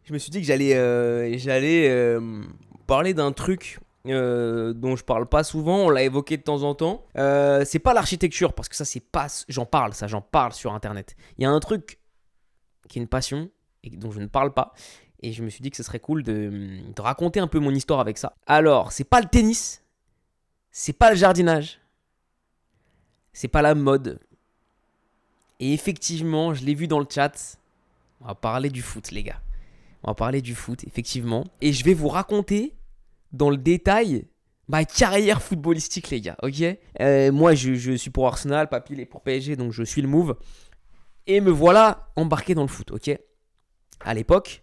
je me suis dit que j'allais parler d'un truc dont je parle pas souvent, on l'a évoqué de temps en temps. C'est pas l'architecture, parce que ça, c'est pas. J'en parle sur internet. Il y a un truc qui est une passion et dont je ne parle pas. Et je me suis dit que ce serait cool de raconter un peu mon histoire avec ça. Alors, c'est pas le tennis, c'est pas le jardinage, c'est pas la mode. Et effectivement, je l'ai vu dans le chat. On va parler du foot, les gars. On va parler du foot, effectivement. Et je vais vous raconter dans le détail ma carrière footballistique, les gars. Ok. Moi, je suis pour Arsenal, Papy il est pour PSG, donc je suis le move. Et me voilà embarqué dans le foot, ok. À l'époque,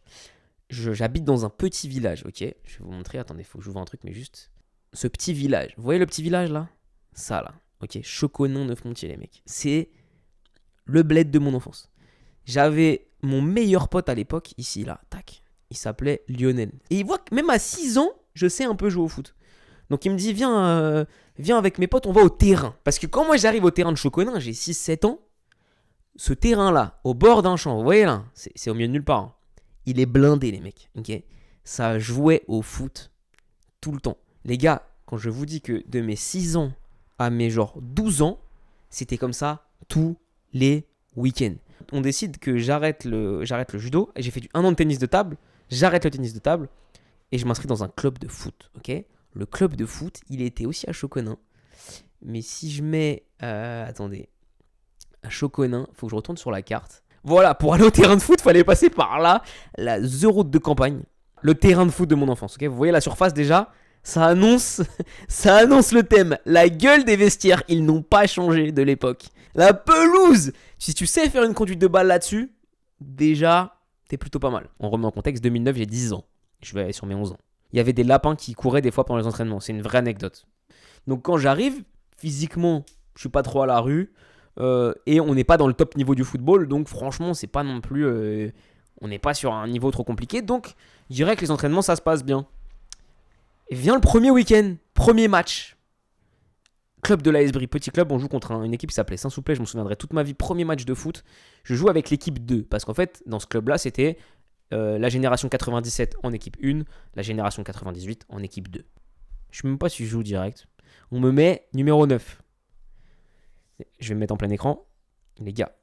j'habite dans un petit village, ok. Je vais vous montrer, attendez, il faut que j'ouvre un truc, mais juste. Ce petit village, vous voyez le petit village là? Ça là, ok. Choconin, Neufmontier, les mecs. C'est le bled de mon enfance. J'avais mon meilleur pote à l'époque, ici, là, tac. Il s'appelait Lionel. Et il voit que même à 6 ans, je sais un peu jouer au foot. Donc il me dit, viens avec mes potes, on va au terrain. Parce que quand moi j'arrive au terrain de Choconin, j'ai 6-7 ans, ce terrain-là, au bord d'un champ, vous voyez là, c'est au milieu de nulle part. Hein. Il est blindé, les mecs. Ok. Ça jouait au foot tout le temps. Les gars, quand je vous dis que de mes 6 ans à mes genre 12 ans, c'était comme ça tous les week-ends. On décide que j'arrête le judo. J'ai fait 1 an de tennis de table. J'arrête le tennis de table et je m'inscris dans un club de foot. Ok. Le club de foot, il était aussi à Choconin. Mais si je mets, attendez, à Choconin, il faut que je retourne sur la carte. Voilà, pour aller au terrain de foot, il fallait passer par là, la The Road de campagne, le terrain de foot de mon enfance. Ok, vous voyez la surface déjà, ça annonce le thème. La gueule des vestiaires, ils n'ont pas changé de l'époque. La pelouse, si tu sais faire une conduite de balle là-dessus, déjà, t'es plutôt pas mal. On remet en contexte, 2009, j'ai 10 ans. Je vais aller sur mes 11 ans. Il y avait des lapins qui couraient des fois pendant les entraînements. C'est une vraie anecdote. Donc quand j'arrive, physiquement, je suis pas trop à la rue. Et on n'est pas dans le top niveau du football. Donc franchement, c'est pas non plus... on n'est pas sur un niveau trop compliqué. Donc je dirais que les entraînements, ça se passe bien. Et vient le premier week-end, premier match. Club de l'AS Brie, petit club, on joue contre une équipe qui s'appelait Saint-Souplet, je m'en souviendrai toute ma vie, premier match de foot. Je joue avec l'équipe 2, parce qu'en fait, dans ce club-là, c'était la génération 97 en équipe 1, la génération 98 en équipe 2. Je ne sais même pas si je joue direct. On me met numéro 9. Je vais me mettre en plein écran. Les gars,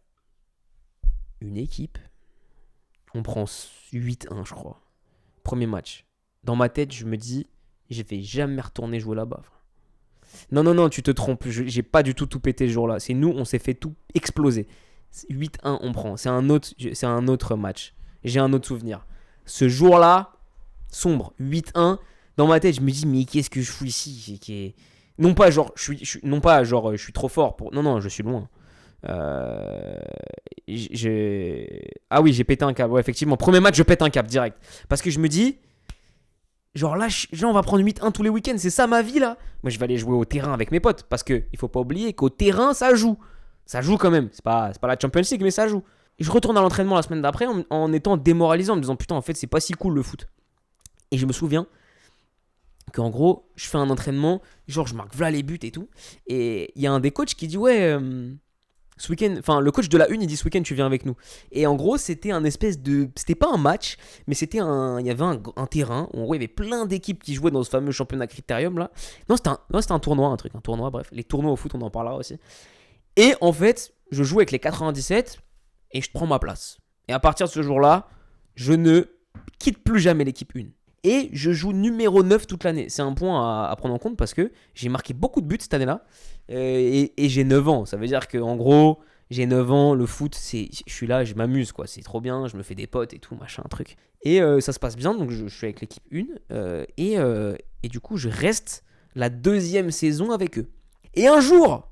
une équipe, on prend 8-1, je crois. Premier match. Dans ma tête, je me dis, je vais jamais retourner jouer là-bas, frère. Non, tu te trompes. J'ai pas du tout pété ce jour-là. C'est nous, on s'est fait tout exploser. 8-1, on prend. C'est un autre match. J'ai un autre souvenir. Ce jour-là, sombre, 8-1. Dans ma tête, je me dis, mais qu'est-ce que je fous ici? Non pas genre, je suis trop fort. Non, je suis loin. Ah oui, j'ai pété un câble. Ouais, effectivement, premier match, je pète un câble direct. Parce que je me dis... Genre là, on va prendre 8-1 tous les week-ends, c'est ça ma vie là. Moi je vais aller jouer au terrain avec mes potes. Parce qu'il faut pas oublier qu'au terrain ça joue. Ça joue quand même, c'est pas la Champions League mais ça joue. Et je retourne à l'entraînement la semaine d'après en étant démoralisant, en me disant putain en fait c'est pas si cool le foot. Et je me souviens qu'en gros je fais un entraînement, genre je marque voilà les buts et tout. Et il y a un des coachs qui dit ouais... ce week-end, enfin le coach de la une il dit ce week-end tu viens avec nous. Et en gros c'était un espèce de, c'était pas un match, mais il y avait un terrain où en gros il y avait plein d'équipes qui jouaient dans ce fameux championnat Critérium là. Non c'était un tournoi, un tournoi, bref, les tournois au foot on en parlera aussi. Et en fait je joue avec les 97 et je prends ma place. Et à partir de ce jour-là, je ne quitte plus jamais l'équipe 1. Et je joue numéro 9 toute l'année. C'est un point à prendre en compte parce que j'ai marqué beaucoup de buts cette année-là. Et j'ai 9 ans. Ça veut dire qu'en gros, j'ai 9 ans. Le foot, je suis là, je m'amuse, quoi. C'est trop bien. Je me fais des potes et tout, machin, truc. Et ça se passe bien. Donc je suis avec l'équipe 1. Et du coup, je reste la 2e saison avec eux. Et un jour,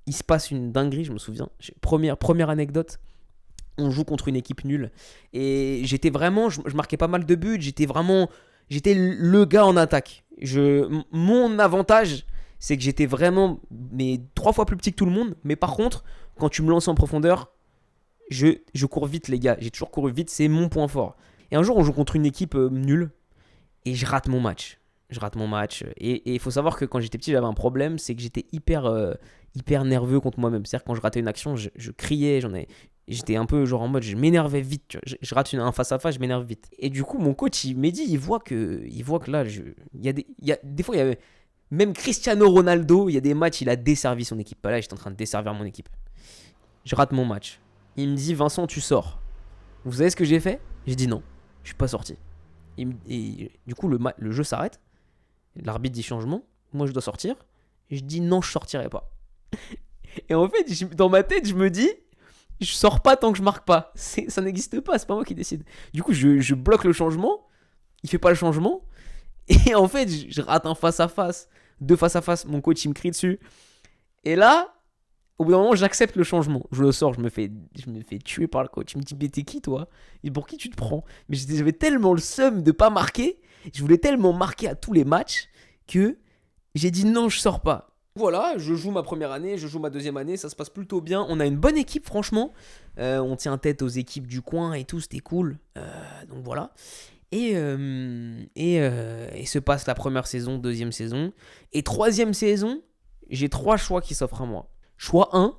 il se passe une dinguerie, je me souviens. Première anecdote. On joue contre une équipe nulle. Et j'étais vraiment... Je marquais pas mal de buts. J'étais le gars en attaque. Mon avantage, c'est que j'étais vraiment 3 fois plus petit que tout le monde. Mais par contre, quand tu me lances en profondeur, je cours vite, les gars. J'ai toujours couru vite. C'est mon point fort. Et un jour, on joue contre une équipe nulle. Et je rate mon match. Et il faut savoir que quand j'étais petit, j'avais un problème. C'est que j'étais hyper nerveux contre moi-même. C'est-à-dire que quand je ratais une action, je criais. J'étais un peu genre en mode, je m'énervais vite. Tu vois. Je rate un face-à-face, je m'énerve vite. Et du coup, mon coach, il m'a dit, il voit que là, des fois, il y avait même Cristiano Ronaldo, il y a des matchs, il a desservi son équipe. Là, j'étais en train de desservir mon équipe. Je rate mon match. Il me dit, Vincent, tu sors. Vous savez ce que j'ai fait? J'ai dit non, je suis pas sorti. Et du coup, le jeu s'arrête. L'arbitre dit changement. Moi, je dois sortir. Et je dis non, je sortirai pas. Et en fait, dans ma tête, je me dis, je sors pas tant que je marque pas. Ça n'existe pas, c'est pas moi qui décide. Du coup, je bloque le changement. Il fait pas le changement. Et en fait, je rate un face-à-face. Deux face-à-face, mon coach, il me crie dessus. Et là, au bout d'un moment, j'accepte le changement. Je le sors, je me fais tuer par le coach. Il me dit, mais t'es qui toi? Et pour qui tu te prends? Mais j'avais tellement le seum de pas marquer. Je voulais tellement marquer à tous les matchs que j'ai dit non, je sors pas. Voilà, je joue ma première année, je joue ma deuxième année, ça se passe plutôt bien. On a une bonne équipe, franchement. On tient tête aux équipes du coin et tout, c'était cool. Donc voilà. Et se passe la première saison, deuxième saison. Et troisième saison, j'ai 3 choix qui s'offrent à moi. Choix 1,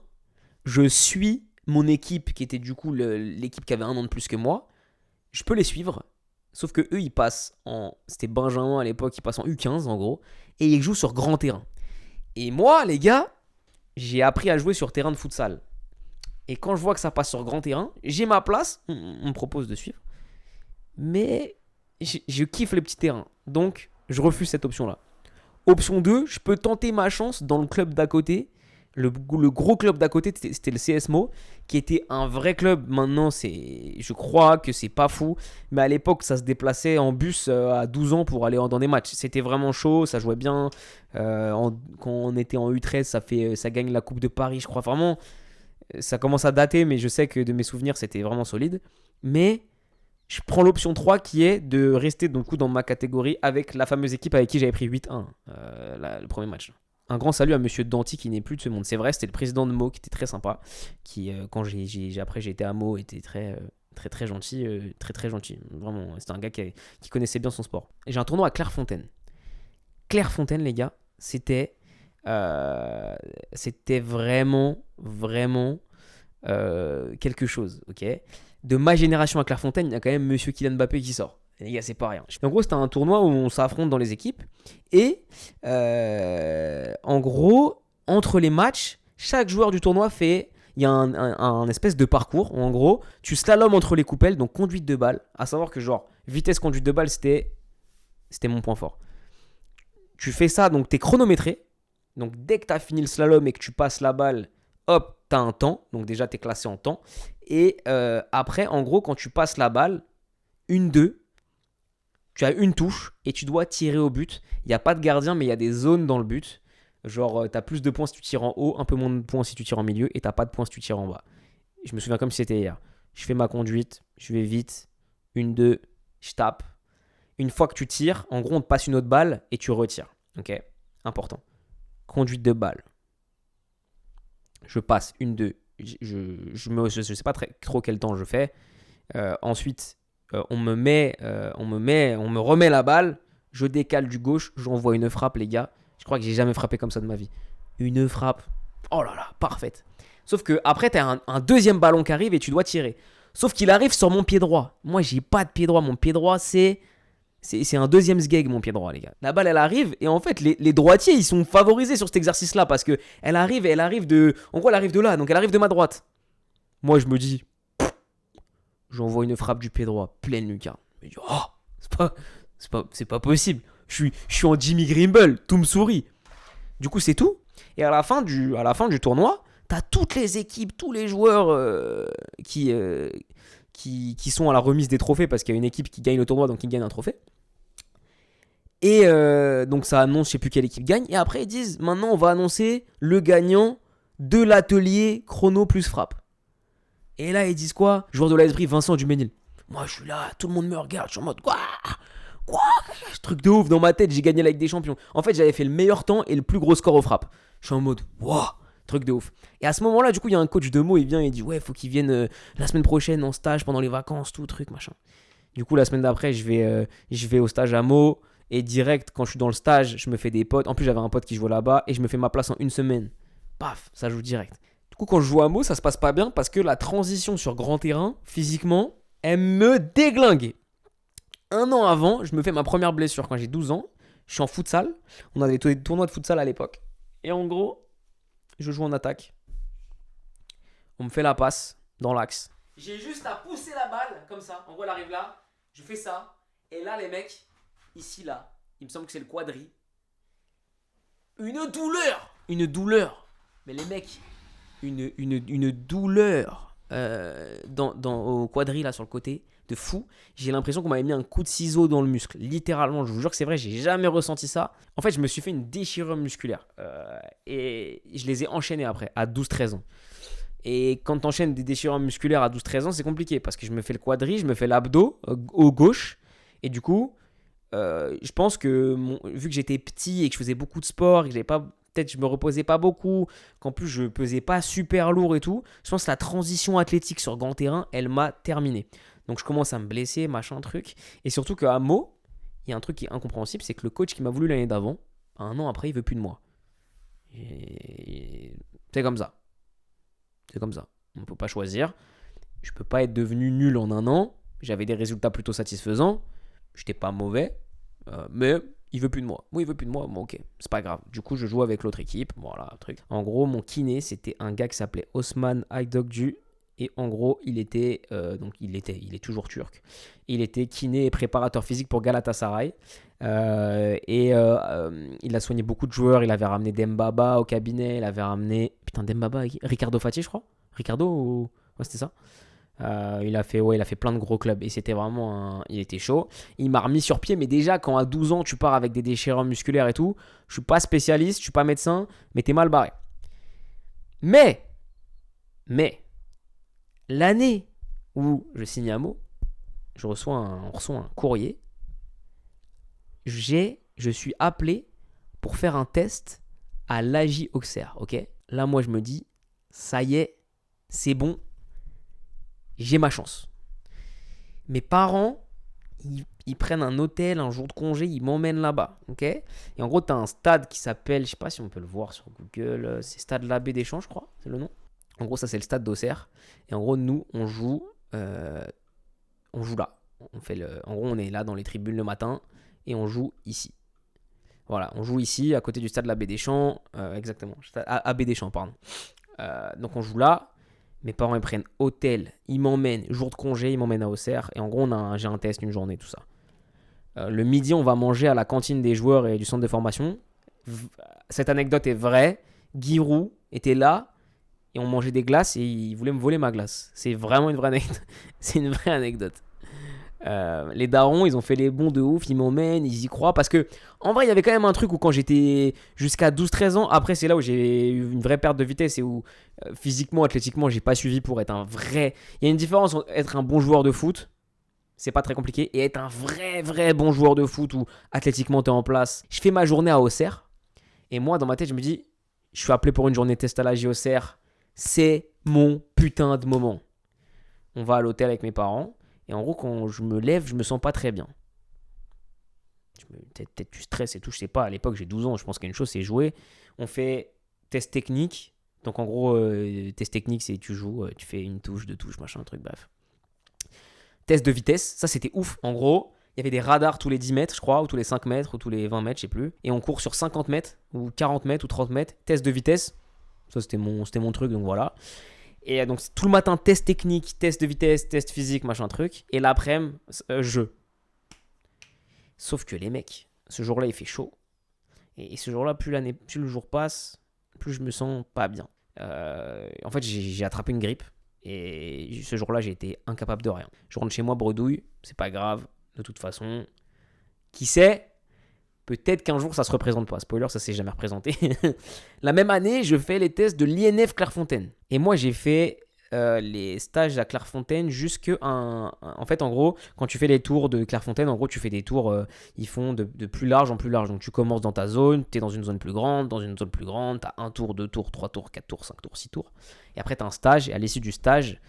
je suis mon équipe qui était du coup l'équipe qui avait 1 an de plus que moi. Je peux les suivre. Sauf que eux, ils passent c'était Benjamin à l'époque, ils passent en U15 en gros. Et ils jouent sur grand terrain. Et moi, les gars, j'ai appris à jouer sur terrain de futsal. Et quand je vois que ça passe sur grand terrain, j'ai ma place, on me propose de suivre. Mais je kiffe les petits terrains. Donc, je refuse cette option-là. Option 2, je peux tenter ma chance dans le club d'à côté. Le gros club d'à côté, c'était le CSMO, qui était un vrai club. Maintenant, je crois que c'est pas fou. Mais à l'époque, ça se déplaçait en bus à 12 ans pour aller dans des matchs. C'était vraiment chaud, ça jouait bien. Quand on était en U13, ça gagne la Coupe de Paris, je crois. Vraiment, ça commence à dater, mais je sais que de mes souvenirs, c'était vraiment solide. Mais je prends l'option 3 qui est de rester dans ma catégorie avec la fameuse équipe avec qui j'avais pris 8-1 le premier match. Un grand salut à Monsieur Danty qui n'est plus de ce monde. C'est vrai, c'était le président de Meaux qui était très sympa. Qui, quand après j'ai été à Meaux, était très, très, très gentil. Très, très gentil. Vraiment, c'était un gars qui connaissait bien son sport. Et j'ai un tournoi à Clairefontaine. Clairefontaine, les gars, c'était vraiment, vraiment quelque chose. Ok. De ma génération à Clairefontaine, il y a quand même Monsieur Kylian Mbappé qui sort. Les gars, c'est pas rien. En gros, c'était un tournoi où on s'affronte dans les équipes. Et en gros, entre les matchs, chaque joueur du tournoi fait... Il y a un espèce de parcours où en gros, tu slalomes entre les coupelles, donc conduite de balle. À savoir que genre, vitesse conduite de balle, c'était mon point fort. Tu fais ça, donc t'es chronométré. Donc dès que t'as fini le slalom et que tu passes la balle, hop, t'as un temps. Donc déjà, t'es classé en temps. Et après, en gros, quand tu passes la balle, 1-2, tu as une touche et tu dois tirer au but. Il n'y a pas de gardien, mais il y a des zones dans le but. Genre, tu as plus de points si tu tires en haut, un peu moins de points si tu tires en milieu, et tu n'as pas de points si tu tires en bas. Je me souviens comme si c'était hier. Je fais ma conduite, je vais vite, 1-2, je tape. Une fois que tu tires, en gros, on te passe une autre balle et tu retires. Ok, important. Conduite de balle. Je passe 1-2. Je sais pas trop quel temps je fais. Ensuite, on me remet la balle. Je décale du gauche. J'envoie une frappe, les gars. Je crois que j'ai jamais frappé comme ça de ma vie. Une frappe. Oh là là, parfaite. Sauf que après, t'as un deuxième ballon qui arrive et tu dois tirer. Sauf qu'il arrive sur mon pied droit. Moi, j'ai pas de pied droit. Mon pied droit, c'est un deuxième sgeg, mon pied droit, les gars. La balle, elle arrive. Et en fait, les droitiers, ils sont favorisés sur cet exercice-là. Parce que elle arrive de... En gros, elle arrive de là. Donc, elle arrive de ma droite. Moi, je me dis... J'envoie une frappe du pied droit. Pleine lucarne. Je me dis... Oh, c'est pas possible. Je suis en Jimmy Grimble. Tout me sourit. Du coup, c'est tout. Et à la fin du tournoi, t'as toutes les équipes, tous les joueurs qui sont à la remise des trophées. Parce qu'il y a une équipe qui gagne le tournoi, donc qui gagne un trophée. Et donc ça annonce, je sais plus quelle équipe gagne. Et après ils disent, maintenant on va annoncer le gagnant de l'atelier chrono plus frappe. Et là ils disent quoi? Joueur de l'AS Vincent Duménil. Moi je suis là, tout le monde me regarde, je suis en mode quoi? Ce truc de ouf dans ma tête, j'ai gagné la Ligue des Champions. En fait j'avais fait le meilleur temps et le plus gros score aux frappes. Je suis en mode truc de ouf. Et à ce moment là du coup il y a un coach de Meaux, il vient et il dit ouais faut qu'il vienne la semaine prochaine en stage pendant les vacances, tout truc machin. Du coup la semaine d'après je vais au stage à Meaux. Et direct, quand je suis dans le stage, je me fais des potes. En plus, j'avais un pote qui jouait là-bas et je me fais ma place en une semaine. Paf, ça joue direct. Du coup, quand je joue à Meaux, ça se passe pas bien parce que la transition sur grand terrain, physiquement, elle me déglingue. Un an avant, je me fais ma première blessure quand j'ai 12 ans. Je suis en futsal. On avait des tournois de futsal à l'époque. Et en gros, je joue en attaque. On me fait la passe dans l'axe. J'ai juste à pousser la balle comme ça. En gros, elle arrive là. Je fais ça. Et là, les mecs, ici, là, il me semble que c'est le quadri. Une douleur. Une douleur. Mais les mecs, une douleur au quadri, là, sur le côté, de fou. J'ai l'impression qu'on m'avait mis un coup de ciseau dans le muscle. Littéralement, je vous jure que c'est vrai, j'ai jamais ressenti ça. En fait, je me suis fait une déchirure musculaire. Et je les ai enchaînés après, à 12-13 ans. Et quand tu enchaînes des déchirures musculaires à 12-13 ans, c'est compliqué parce que je me fais le quadri, je me fais l'abdo au gauche. Et du coup, je pense que vu que j'étais petit et que je faisais beaucoup de sport, et que j'avais pas, peut-être je me reposais pas beaucoup, qu'en plus je pesais pas super lourd et tout, je pense que la transition athlétique sur grand terrain, elle m'a terminé. Donc je commence à me blesser, machin truc. Et surtout qu'à Meaux, il y a un truc qui est incompréhensible, c'est que le coach qui m'a voulu l'année d'avant, un an après, il veut plus de moi. Et c'est comme ça. C'est comme ça. On ne peut pas choisir. Je peux pas être devenu nul en un an. J'avais des résultats plutôt satisfaisants. J'étais pas mauvais. Mais il veut plus de moi. Moi, il veut plus de moi. Bon, ok, c'est pas grave. Du coup, je joue avec l'autre équipe. Voilà, truc. En gros, mon kiné, c'était un gars qui s'appelait Osman Aydokju. Et en gros, il est toujours turc. Il était kiné et préparateur physique pour Galatasaray. Il a soigné beaucoup de joueurs. Il avait ramené Dembaba au cabinet. Il avait ramené... Putain, Dembaba, Ricardo Fati, je crois. Ricardo ou... Ouais, c'était ça. Il a fait plein de gros clubs. Et c'était vraiment il était chaud. Il m'a remis sur pied. Mais déjà, quand à 12 ans, tu pars avec des déchirures musculaires et tout, je suis pas spécialiste, je suis pas médecin, mais t'es mal barré. Mais... L'année où je signe à Meaux, on reçoit un courrier. Je suis appelé pour faire un test à l'AJ Auxerre, ok ? Là, moi, je me dis, ça y est, c'est bon, j'ai ma chance. Mes parents, ils prennent un hôtel, un jour de congé, ils m'emmènent là-bas, ok ? Et en gros, tu as un stade qui s'appelle, je sais pas si on peut le voir sur Google, c'est Stade Labbé des Champs, je crois, c'est le nom. En gros, ça, c'est le stade d'Auxerre. Et en gros, nous, on joue là. En gros, on est là dans les tribunes le matin et on joue ici. Voilà, on joue ici, à côté du stade Labbé des Champs. Exactement, Abbé des Champs, pardon. Donc, on joue là. Mes parents, ils prennent hôtel, ils m'emmènent, jour de congé, ils m'emmènent à Auxerre. Et en gros, j'ai un test, une journée, tout ça. Le midi, on va manger à la cantine des joueurs et du centre de formation. Cette anecdote est vraie. Giroud était là. Et on mangeait des glaces et ils voulaient me voler ma glace. C'est vraiment une vraie anecdote. C'est une vraie anecdote. Les darons, ils ont fait les bons de ouf, ils m'emmènent, ils y croient. Parce que, en vrai, il y avait quand même un truc où quand j'étais jusqu'à 12-13 ans, après, c'est là où j'ai eu une vraie perte de vitesse et où physiquement, athlétiquement, j'ai pas suivi pour être un vrai. Il y a une différence entre être un bon joueur de foot, c'est pas très compliqué, et être un vrai bon joueur de foot où athlétiquement, t'es en place. Je fais ma journée à Auxerre. Et moi, dans ma tête, je me dis, je suis appelé pour une journée de test à la Auxerre. C'est mon putain de moment. On va à l'hôtel avec mes parents. Et en gros, quand je me lève, je me sens pas très bien. Peut-être du stress et tout, je sais pas. À l'époque, j'ai 12 ans. Je pense qu'il y a une chose, c'est jouer. On fait test technique. Donc en gros, test technique, c'est tu joues, tu fais une touche, deux touches, machin, un truc, bref. Test de vitesse, ça c'était ouf. En gros, il y avait des radars tous les 10 mètres, je crois, ou tous les 5 mètres, ou tous les 20 mètres, je sais plus. Et on court sur 50 mètres, ou 40 mètres, ou 30 mètres. Test de vitesse. Ça, c'était mon truc, donc voilà. Et donc, tout le matin, test technique, test de vitesse, test physique, machin truc. Et l'après-midi, jeu. Sauf que les mecs, ce jour-là, il fait chaud. Et ce jour-là, plus le jour passe, plus je me sens pas bien. En fait, j'ai attrapé une grippe. Et ce jour-là, j'ai été incapable de rien. Je rentre chez moi, bredouille. C'est pas grave. De toute façon, qui sait ? Peut-être qu'un jour, ça se représente pas. Spoiler, ça s'est jamais représenté. La même année, je fais les tests de l'INF Clairefontaine. Et moi, j'ai fait les stages à Clairefontaine en fait, en gros, quand tu fais les tours de Clairefontaine, en gros, tu fais des tours, ils font de plus large en plus large. Donc, tu commences dans ta zone, tu es dans une zone plus grande, tu as 1 tour, 2 tours, 3 tours, 4 tours, 5 tours, 6 tours. Et après, tu as un stage. Et à l'issue du stage,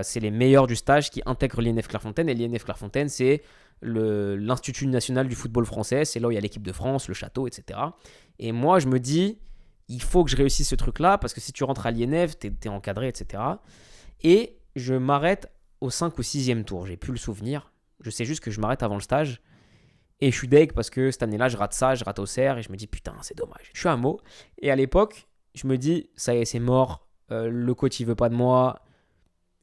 c'est les meilleurs du stage qui intègrent l'INF Clairefontaine. Et l'INF Clairefontaine, c'est l'Institut national du football français. C'est là où il y a l'équipe de France, le château, etc. Et moi, je me dis, il faut que je réussisse ce truc-là parce que si tu rentres à l'INF, t'es encadré, etc. Et je m'arrête au 5 ou 6e tour. J'ai plus le souvenir. Je sais juste que je m'arrête avant le stage. Et je suis deg parce que cette année-là, je rate ça, je rate Auxerre. Et je me dis, putain, c'est dommage. Je suis à Meaux. Et à l'époque, je me dis, ça y est, c'est mort. Le coach, il veut pas de moi.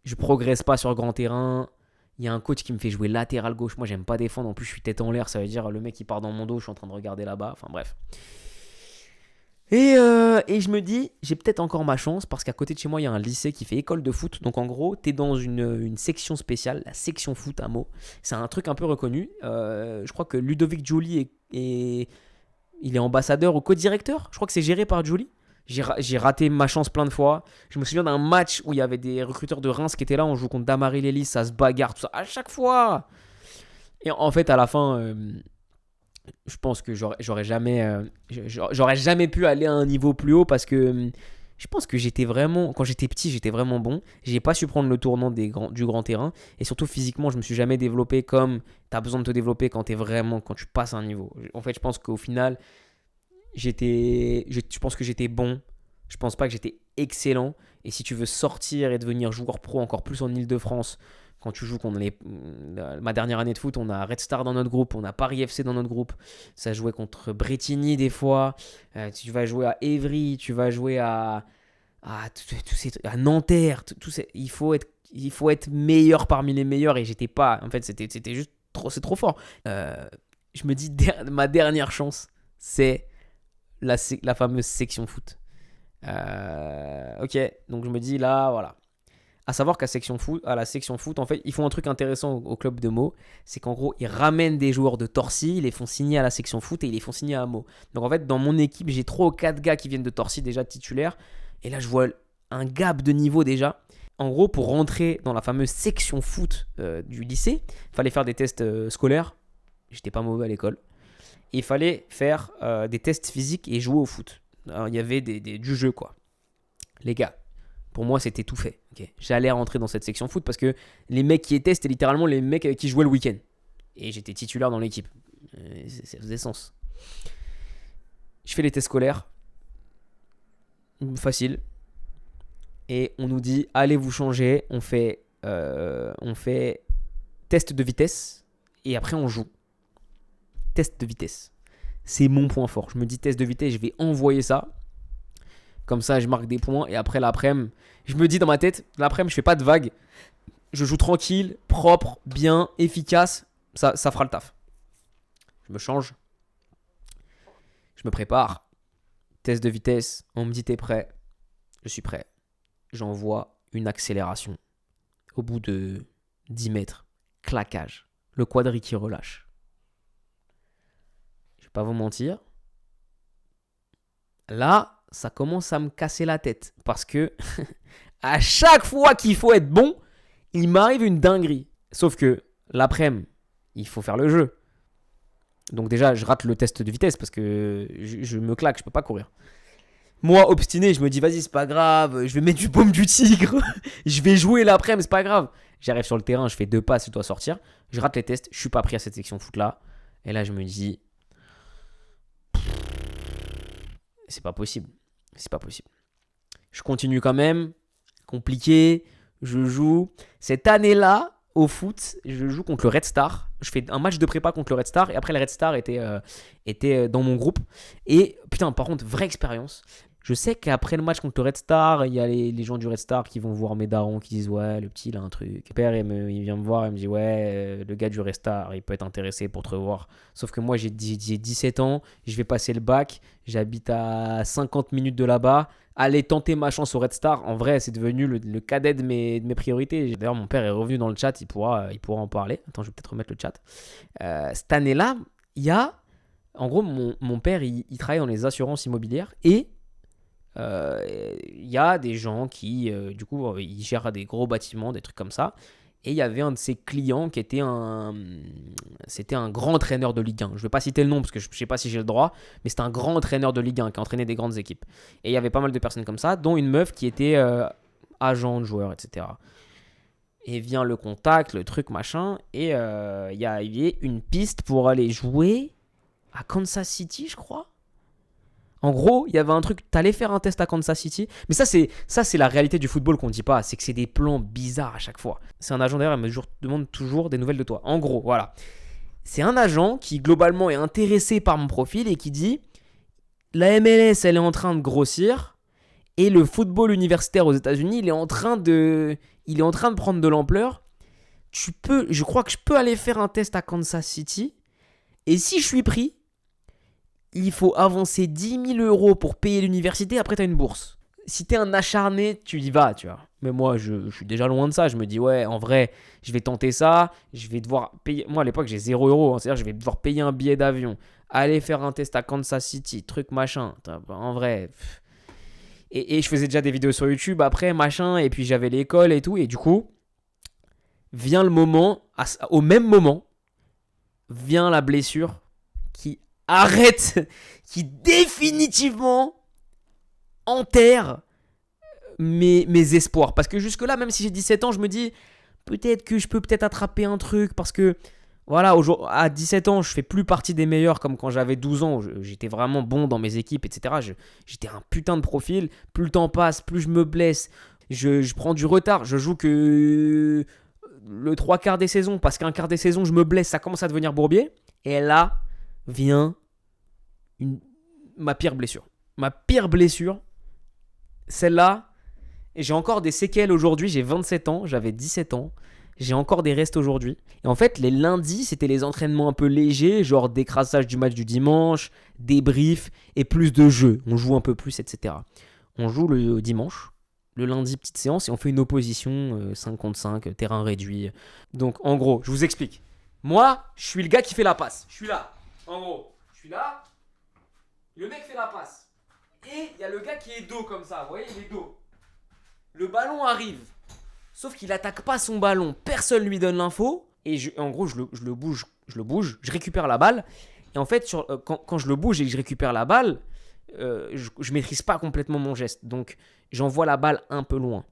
Je progresse pas sur le grand terrain. Il y a un coach qui me fait jouer latéral gauche. Moi, j'aime pas défendre. En plus, je suis tête en l'air. Ça veut dire le mec, il part dans mon dos. Je suis en train de regarder là-bas. Enfin, bref. Et je me dis, j'ai peut-être encore ma chance parce qu'à côté de chez moi, il y a un lycée qui fait école de foot. Donc en gros, tu es dans une section spéciale, la section foot à Meaux. C'est un truc un peu reconnu. Je crois que Ludovic Giuli il est ambassadeur ou co-directeur. Je crois que c'est géré par Giuli. J'ai raté ma chance plein de fois. Je me souviens d'un match où il y avait des recruteurs de Reims qui étaient là. On joue contre Damary Lélis, ça se bagarre, tout ça, à chaque fois. Et en fait, à la fin... je pense que j'aurais jamais pu aller à un niveau plus haut parce que je pense que quand j'étais petit, j'étais vraiment bon. J'ai pas su prendre le tournant du grand terrain et surtout physiquement, je me suis jamais développé comme tu as besoin de te développer quand tu passes un niveau. En fait, je pense qu'au final, je pense que j'étais bon. Je pense pas que j'étais excellent. Et si tu veux sortir et devenir joueur pro encore plus en Île-de-France, quand tu joues contre ma dernière année de foot, on a Red Star dans notre groupe, on a Paris FC dans notre groupe. Ça jouait contre Bretigny des fois. Tu vas jouer à Évry, tu vas jouer à Nanterre. Il faut être meilleur parmi les meilleurs et j'étais pas. En fait, c'était juste c'est trop fort. Je me dis, ma dernière chance, c'est la fameuse section foot. Ok, donc je me dis là, voilà. À savoir qu'à la section foot, en fait, ils font un truc intéressant au club de Meaux. C'est qu'en gros, ils ramènent des joueurs de Torcy, ils les font signer à la section foot et ils les font signer à Meaux. Donc en fait, dans mon équipe, j'ai 3 ou 4 gars qui viennent de Torcy déjà titulaires. Et là, je vois un gap de niveau déjà. En gros, pour rentrer dans la fameuse section foot du lycée, il fallait faire des tests scolaires. J'étais pas mauvais à l'école. Et il fallait faire des tests physiques et jouer au foot. Alors, il y avait du jeu, quoi. Les gars, pour moi, c'était tout fait. Okay. J'allais rentrer dans cette section foot parce que les mecs qui étaient, c'était littéralement les mecs avec qui je jouais le week-end. Et j'étais titulaire dans l'équipe. Ça faisait sens. Je fais les tests scolaires. Facile. Et on nous dit, allez vous changer. On fait test de vitesse. Et après, on joue. Test de vitesse. C'est mon point fort. Je me dis, test de vitesse, je vais envoyer ça. Comme ça, je marque des points. Et après, l'après-midi, je me dis dans ma tête, l'après-midi, je fais pas de vagues. Je joue tranquille, propre, bien, efficace. Ça fera le taf. Je me change. Je me prépare. Test de vitesse. On me dit, t'es prêt? Je suis prêt. J'envoie une accélération. Au bout de 10 mètres. Claquage. Le quadri qui relâche. Je vais pas vous mentir. Là, ça commence à me casser la tête. Parce que à chaque fois qu'il faut être bon, il m'arrive une dinguerie. Sauf que l'après-midi, il faut faire le jeu. Donc déjà, je rate le test de vitesse parce que je me claque, je peux pas courir. Moi, obstiné, je me dis, vas-y, c'est pas grave, je vais mettre du baume du tigre. Je vais jouer l'après-midi, c'est pas grave. J'arrive sur le terrain, je fais 2 passes, je dois sortir. Je rate les tests, je suis pas pris à cette section foot-là. Et là, je me dis, c'est pas possible. C'est pas possible. Je continue quand même. Compliqué. Je joue. Cette année-là, au foot, je joue contre le Red Star. Je fais un match de prépa contre le Red Star. Et après, le Red Star était dans mon groupe. Et putain, par contre, vraie expérience. Je sais qu'après le match contre le Red Star, il y a les gens du Red Star qui vont voir mes darons, qui disent ouais, le petit il a un truc. Le père il vient me voir, il me dit ouais, le gars du Red Star, il peut être intéressé pour te revoir. Sauf que moi j'ai 17 ans, je vais passer le bac, j'habite à 50 minutes de là-bas. Aller tenter ma chance au Red Star, en vrai c'est devenu le cadet de mes priorités. D'ailleurs mon père est revenu dans le chat, il pourra en parler. Attends, je vais peut-être remettre le chat. Cette année-là, il y a, en gros mon père il travaille dans les assurances immobilières et il y a des gens qui, du coup, ils gèrent des gros bâtiments, des trucs comme ça. Et il y avait un de ses clients qui était c'était un grand entraîneur de Ligue 1. Je ne vais pas citer le nom parce que je ne sais pas si j'ai le droit, mais c'était un grand entraîneur de Ligue 1 qui entraînait des grandes équipes. Et il y avait pas mal de personnes comme ça, dont une meuf qui était agent de joueur, etc. Et vient le contact, le truc, machin. Et il y avait une piste pour aller jouer à Kansas City, je crois. En gros, il y avait un truc, t'allais faire un test à Kansas City. Mais ça c'est la réalité du football qu'on dit pas. C'est que c'est des plans bizarres à chaque fois. C'est un agent d'ailleurs, il me demande toujours des nouvelles de toi. En gros, voilà. C'est un agent qui globalement est intéressé par mon profil et qui dit la MLS, elle est en train de grossir et le football universitaire aux États-Unis, il est en train de prendre de l'ampleur. Je crois que je peux aller faire un test à Kansas City et si je suis pris, il faut avancer 10 000 euros pour payer l'université, après tu as une bourse. Si tu es un acharné, tu y vas, tu vois. Mais moi, je suis déjà loin de ça. Je me dis, ouais, en vrai, je vais tenter ça. Je vais devoir payer. Moi, à l'époque, j'ai 0 euros. C'est-à-dire, je vais devoir payer un billet d'avion, aller faire un test à Kansas City, truc machin. En vrai. Et je faisais déjà des vidéos sur YouTube après, machin. Et puis, j'avais l'école et tout. Et du coup, vient le moment, au même moment, vient la blessure qui arrête, qui définitivement enterre mes espoirs. Parce que jusque-là, même si j'ai 17 ans, je me dis peut-être que je peux peut-être attraper un truc. Parce que, voilà, à 17 ans, je fais plus partie des meilleurs comme quand j'avais 12 ans. J'étais vraiment bon dans mes équipes, etc. J'étais un putain de profil. Plus le temps passe, plus je me blesse. Je prends du retard. Je joue que le 3/4 des saisons. Parce qu'un quart des saisons, je me blesse. Ça commence à devenir bourbier. Et là vient ma pire blessure. Ma pire blessure, celle-là, et j'ai encore des séquelles aujourd'hui. J'ai 27 ans, j'avais 17 ans. J'ai encore des restes aujourd'hui. Et en fait, les lundis, c'était les entraînements un peu légers, genre décrassage du match du dimanche, débrief et plus de jeux. On joue un peu plus, etc. On joue le dimanche. Le lundi, petite séance, et on fait une opposition 5 contre 5, terrain réduit. Donc, en gros, je vous explique. Moi, je suis le gars qui fait la passe. Je suis là. En gros, je suis là. Le mec fait la passe. Et il y a le gars qui est dos comme ça. Vous voyez, il est dos. Le ballon arrive. Sauf qu'il attaque pas son ballon. Personne lui donne l'info. Et en gros, je le bouge. Je récupère la balle. Et en fait, quand je le bouge et que je récupère la balle, je maîtrise pas complètement mon geste. Donc, j'envoie la balle un peu loin.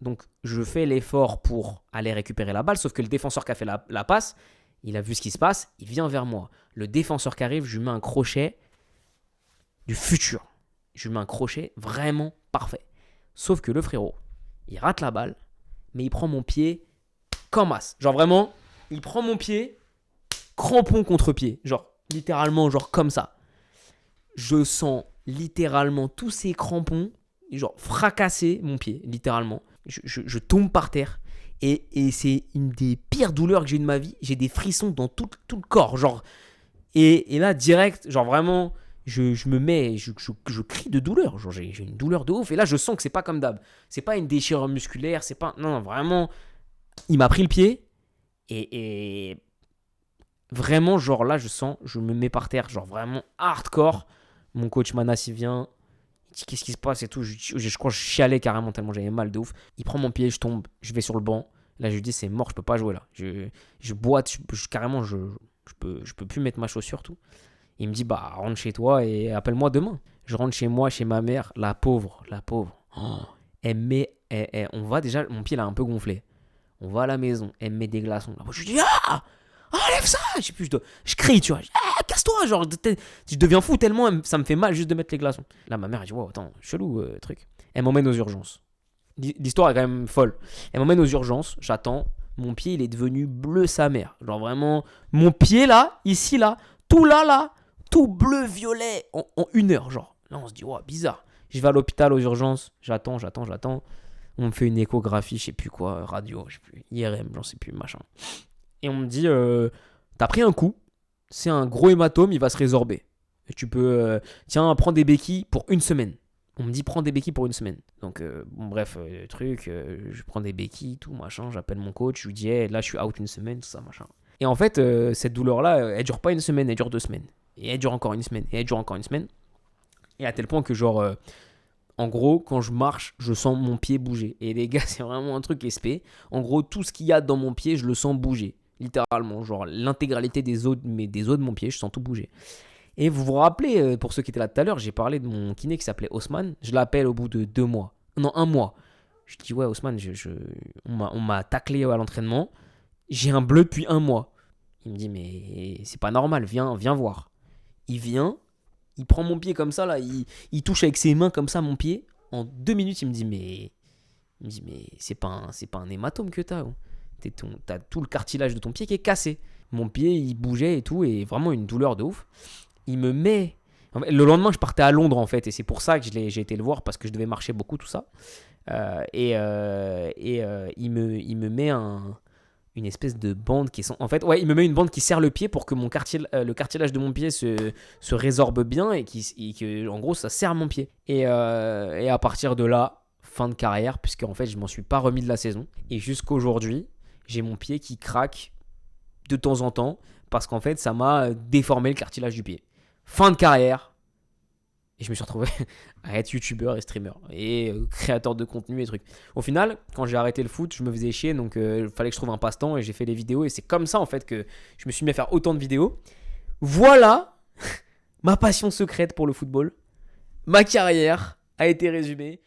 Donc, je fais l'effort pour aller récupérer la balle. Sauf que le défenseur qui a fait la passe, il a vu ce qui se passe. Il vient vers moi. Le défenseur qui arrive, je lui mets un crochet du futur. Je lui mets un crochet vraiment parfait. Sauf que le frérot, il rate la balle, mais il prend mon pied comme as. Genre vraiment, il prend mon pied, crampon contre pied. Genre littéralement, genre comme ça. Je sens littéralement tous ces crampons, genre fracasser mon pied, littéralement. Je tombe par terre. Et c'est une des pires douleurs que j'ai eu de ma vie. J'ai des frissons dans tout le corps. Genre. Et là, direct, genre vraiment, je me mets, je crie de douleur. Genre, j'ai une douleur de ouf. Et là, je sens que c'est pas comme d'hab. C'est pas une déchirure musculaire. C'est pas. Non, vraiment. Il m'a pris le pied. Et vraiment, genre là, je me mets par terre. Genre vraiment hardcore. Mon coach Manas, il vient. Il dit qu'est-ce qui se passe et tout. Je crois que je chialais carrément tellement j'avais mal de ouf. Il prend mon pied, je tombe. Je vais sur le banc. Là, je lui dis c'est mort, je peux pas jouer là. Je boite. Carrément, je peux plus mettre ma chaussure, tout. Il me dit, bah, rentre chez toi et appelle-moi demain. Je rentre chez moi, chez ma mère, la pauvre. Oh, on va déjà, mon pied là un peu gonflé. On va à la maison, elle me met des glaçons. Je lui dis, enlève ça. Je sais plus, je crie, tu vois. Casse-toi, genre, je deviens fou tellement ça me fait mal juste de mettre les glaçons. Là, ma mère, elle dit, wow, attends, chelou, truc. Elle m'emmène aux urgences. L'histoire est quand même folle. Elle m'emmène aux urgences, j'attends. Mon pied, il est devenu bleu sa mère. Genre vraiment, mon pied là, ici là, tout là, tout bleu, violet, en 1 heure, genre. Là, on se dit, bizarre. Je vais à l'hôpital aux urgences, j'attends. On me fait une échographie, je sais plus quoi, radio, je sais plus, IRM, j'en sais plus, machin. Et on me dit, t'as pris un coup, c'est un gros hématome, il va se résorber. Et tu peux, tiens, prends des béquilles pour 1 semaine. On me dit prends des béquilles pour 1 semaine. Donc bref, je prends des béquilles, tout machin, j'appelle mon coach, je lui dis là je suis out 1 semaine, tout ça machin. Et en fait cette douleur là, elle dure pas 1 semaine, elle dure 2 semaines. Et elle dure encore 1 semaine, et elle dure encore 1 semaine. Et à tel point que genre en gros quand je marche, je sens mon pied bouger. Et les gars, c'est vraiment un truc SP. En gros tout ce qu'il y a dans mon pied, je le sens bouger. Littéralement, genre l'intégralité des os de mon pied, je sens tout bouger. Et vous vous rappelez, pour ceux qui étaient là tout à l'heure, j'ai parlé de mon kiné qui s'appelait Haussmann. Je l'appelle au bout de 2 mois. Non, 1 mois. Je dis, ouais, Haussmann, on m'a taclé à l'entraînement. J'ai un bleu depuis 1 mois. Il me dit, mais c'est pas normal, viens voir. Il vient, Il prend mon pied comme ça, là, il touche avec ses mains comme ça mon pied. En 2 minutes, il me dit, mais c'est pas un hématome que t'as. Gros. T'as tout le cartilage de ton pied qui est cassé. Mon pied, il bougeait et tout, et vraiment une douleur de ouf. Il me met... En fait, le lendemain, je partais à Londres, en fait, et c'est pour ça que j'ai été le voir, parce que je devais marcher beaucoup, tout ça. Il me met une espèce de bande qui est... En fait, ouais, il me met une bande qui serre le pied pour que le cartilage de mon pied se résorbe bien, et que, en gros, ça serre mon pied. Et à partir de là, fin de carrière, puisque en fait, je m'en suis pas remis de la saison. Et jusqu'aujourd'hui, j'ai mon pied qui craque de temps en temps, parce qu'en fait, ça m'a déformé le cartilage du pied. Fin de carrière. Et je me suis retrouvé à être youtubeur et streamer et créateur de contenu et trucs. Au final, quand j'ai arrêté le foot, je me faisais chier, donc il fallait que je trouve un passe-temps et j'ai fait des vidéos. Et c'est comme ça en fait que je me suis mis à faire autant de vidéos. Voilà ma passion secrète pour le football. Ma carrière a été résumée.